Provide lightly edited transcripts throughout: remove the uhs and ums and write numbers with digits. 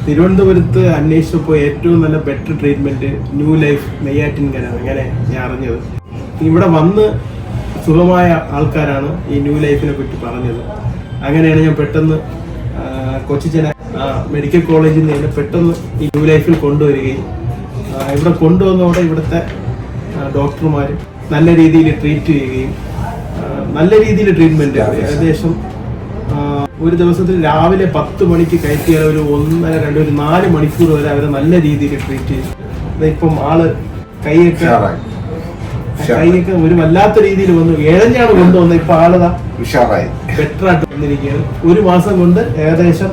തിരുവനന്തപുരത്ത് അന്വേഷിച്ചപ്പോൾ ഏറ്റവും നല്ല better treatment new life Neyyattinkara, അങ്ങനെ ഞാൻ അറിഞ്ഞത്. ഇവിടെ വന്ന് സുഖമായ ആൾക്കാരാണ് ഈ ന്യൂ ലൈഫിനെ പറ്റി പറഞ്ഞത്. അങ്ങനെയാണ് ഞാൻ പെട്ടെന്ന് കൊച്ചിച്ചനെ മെഡിക്കൽ കോളേജിൽ നിന്ന് പെട്ടെന്ന് ഈ ന്യൂ ലൈഫിൽ കൊണ്ടുവരികയും ഇവിടെ കൊണ്ടുവന്നതോടെ ഇവിടുത്തെ ഡോക്ടർമാർ നല്ല രീതിയിൽ ട്രീറ്റ് ചെയ്യുകയും നല്ല രീതിയിൽ ട്രീറ്റ്മെന്റ് ഏകദേശം ഒരു ദിവസത്തിൽ രാവിലെ 10 മണിക്ക് കയറ്റിയാൽ ഒരു 1.5, 2, 4 മണിക്കൂർ വരെ അവരെ നല്ല രീതിയിൽ ട്രീറ്റ് ചെയ്യും. ഇപ്പം ആള് കൈയൊക്കെ ഒരു വല്ലാത്ത രീതിയിൽ വന്നു ഇഴഞ്ഞാണ് കൊണ്ടുവന്നത്. ഇപ്പൊ ആളതാ ബെറ്റർ ആയിട്ട് വന്നിരിക്കുകയാണ്. ഒരു മാസം കൊണ്ട് ഏകദേശം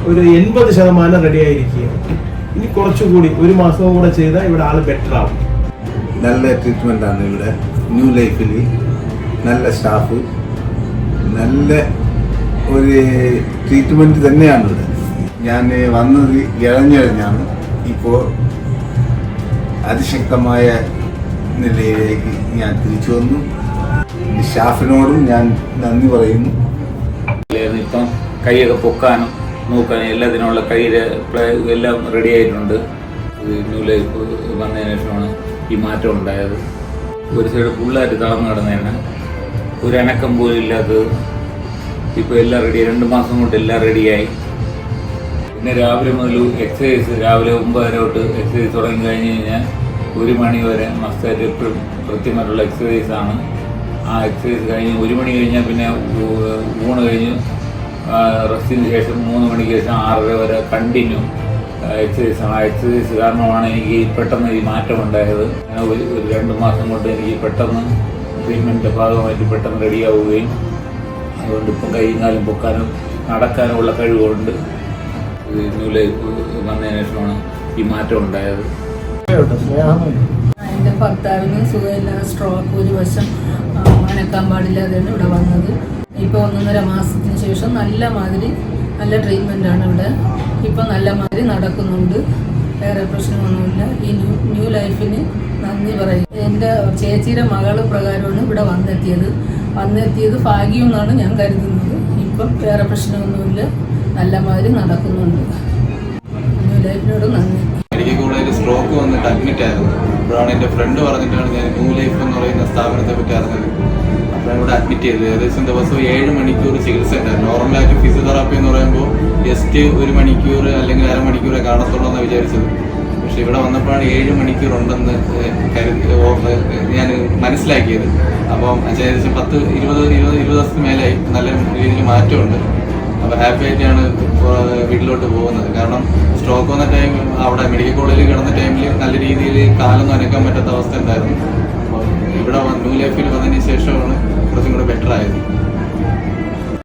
ഒരു 80% റെഡി ആയിരിക്കുകയാണ്. ഇനി കുറച്ചുകൂടി ഒരു മാസവും കൂടെ ചെയ്താൽ ഇവിടെ ആള് ബെറ്റർ ആവും. നല്ല ട്രീറ്റ്മെന്റ് ആണ് ഇവിടെ ന്യൂ ലൈഫിൽ. നല്ല സ്റ്റാഫ്, നല്ല ഒരു ട്രീറ്റ്മെന്റ് തന്നെയാണ് ഇവിടെ. ഞാൻ വന്നത് ഇഴഞ്ഞാണ്. ഇപ്പോൾ അതിശക്തമായ നിലയിലേക്ക് ഞാൻ തിരിച്ചു വന്നു. സ്റ്റാഫിനോടും ഞാൻ നന്ദി പറയുന്നു. ഇപ്പം കൈയൊക്കെ പൊക്കാനും നോക്കാനും എല്ലാത്തിനുള്ള കൈയുടെ എല്ലാം റെഡി ആയിട്ടുണ്ട്. ന്യൂ ലൈഫ് വന്നതിന് ശേഷമാണ് ഈ മാറ്റം ഉണ്ടായത്. ഒരു സൈഡ് ഫുള്ളായിട്ട് തളർന്നു കിടന്നതാണ്, ഒരു അനക്കം പോലും ഇല്ലാത്തത്. ഇപ്പോൾ എല്ലാം റെഡിയായി, 2 മാസം കൊണ്ട് എല്ലാം റെഡിയായി. പിന്നെ രാവിലെ മുതൽ എക്സസൈസ്, രാവിലെ 9:30 തൊട്ട് എക്സസൈസ് തുടങ്ങി കഴിഞ്ഞ് കഴിഞ്ഞാൽ 1 മണി വരെ മസ്റ്റായിട്ട് കൃത്യമായിട്ടുള്ള എക്സസൈസാണ്. ആ എക്സസൈസ് കഴിഞ്ഞ് 1 മണി കഴിഞ്ഞാൽ പിന്നെ ഊണ് കഴിഞ്ഞ് റെസ്റ്റിന് ശേഷം 3 മണിക്ക് ശേഷം 6:30 വരെ കണ്ടിന്യൂ എക്സസൈസാണ്. ആ എക്സസൈസ് കാരണമാണ് എനിക്ക് പെട്ടെന്ന് ഈ മാറ്റം ഉണ്ടായത്. ഒരു 2 മാസം കൊണ്ട് എനിക്ക് പെട്ടെന്ന് ട്രീറ്റ്മെൻറ്റിൻ്റെ ഭാഗമായിട്ട് പെട്ടെന്ന് റെഡിയാവുകയും അതുകൊണ്ട് ഇപ്പം കൈയും കാലും പൊക്കാനും നടക്കാനും ഉള്ള കഴിവുണ്ട്. ന്യൂ ലൈഫ് വന്നതിന് ശേഷമാണ് ഈ മാറ്റം ഉണ്ടായത്. എൻ്റെ ഭർത്താവിന് സുഖമില്ല, സ്ട്രോക്ക്, ഒരു വശം അനക്കാൻ പാടില്ലാതെയാണ് ഇവിടെ വന്നത്. ഇപ്പോൾ 1.5 മാസത്തിന് ശേഷം നല്ല ട്രീറ്റ്മെൻറ്റാണ് ഇവിടെ. ഇപ്പം നല്ല മാതിരി നടക്കുന്നുണ്ട്, വേറെ പ്രശ്നമൊന്നുമില്ല. ഈ ന്യൂ ലൈഫിന് നന്ദി പറയും. എൻ്റെ ചേച്ചിയുടെ മകള് പ്രകാരമാണ് ഇവിടെ വന്നെത്തിയത് ഭാഗ്യം എന്നാണ് ഞാൻ കരുതുന്നത്. ഇപ്പം വേറെ പ്രശ്നമൊന്നുമില്ല, നല്ല മാതിരി നടക്കുന്നുണ്ട്. ന്യൂ ലൈഫിനോട് നന്ദി. മെഡിക്കൽ കോളേജിൽ സ്ട്രോക്ക് വന്നിട്ട് അഡ്മിറ്റ് ആയിരുന്നു. അപ്പോഴാണ് എൻ്റെ ഫ്രണ്ട് പറഞ്ഞിട്ടാണ് ഞാൻ ന്യൂ ലൈഫ് എന്ന് പറയുന്ന സ്ഥാപനത്തെ പറ്റി അറിഞ്ഞത്. അപ്പോഴാണ് ഇവിടെ അഡ്മിറ്റ് ചെയ്തത്. ഏകദേശം ദിവസം 7 മണിക്കൂർ ചികിത്സ ഉണ്ടായിരുന്നു. നോർമലായിട്ട് ഫിസിയോതെറാപ്പി എന്ന് പറയുമ്പോൾ ജസ്റ്റ് 1 മണിക്കൂർ അല്ലെങ്കിൽ 1/2 മണിക്കൂറെ കാണത്തുള്ളൂ എന്നാണ് വിചാരിച്ചത്. പക്ഷെ ഇവിടെ വന്നപ്പോഴാണ് 7 മണിക്കൂർ ഉണ്ടെന്ന് ഞാൻ മനസ്സിലാക്കിയത്. അപ്പം ഏകദേശം 10-20 ദിവസത്തിന് മേലായി നല്ല രീതിയിൽ മാറ്റമുണ്ട്. അപ്പോൾ ഹാപ്പി ആയിട്ടാണ് വീട്ടിലോട്ട് പോകുന്നത്. കാരണം സ്ട്രോക്ക് വന്ന ടൈം അവിടെ മെഡിക്കൽ കോളേജിൽ കിടന്ന ടൈമിൽ നല്ല രീതിയിൽ കാലൊന്നും അനക്കാൻ പറ്റാത്ത അവസ്ഥ ഉണ്ടായിരുന്നു. അപ്പോൾ ഇവിടെ ന്യൂ ലൈഫിൽ വന്നതിന് ശേഷമാണ് കുറച്ചും കൂടെ ബെറ്റർ ആയത്.